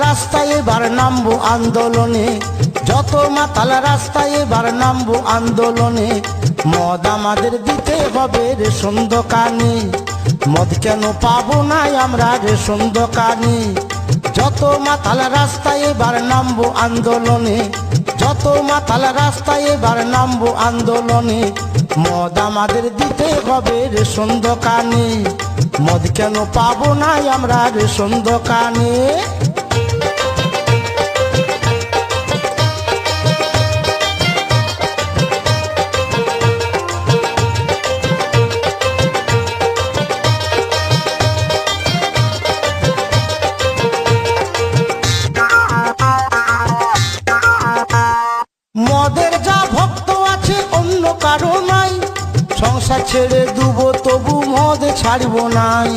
রাস্তায় এবার নামবো আন্দোলনে, যত মাতাল রাস্তায় এবার নামবো আন্দোলনে। মদ আমাদের দিতে হবে রেশন দোকানে, মদ কেন পাবো না আমরা রেশন দোকানে। যত মাতাল রাস্তায় এবার নামবো আন্দোলনে, যত মাতাল রাস্তায় এবার নামবো আন্দোলনে। মদ আমাদের দিতে হবে রেশন দোকানে, মদ কেন পাবো না আমরা রেশন দোকানে। মদের যা ভক্ত আছে অন্য কারো নাই, সংসার ছেড়ে দুবো তবু মদ ছাড়বো নাই।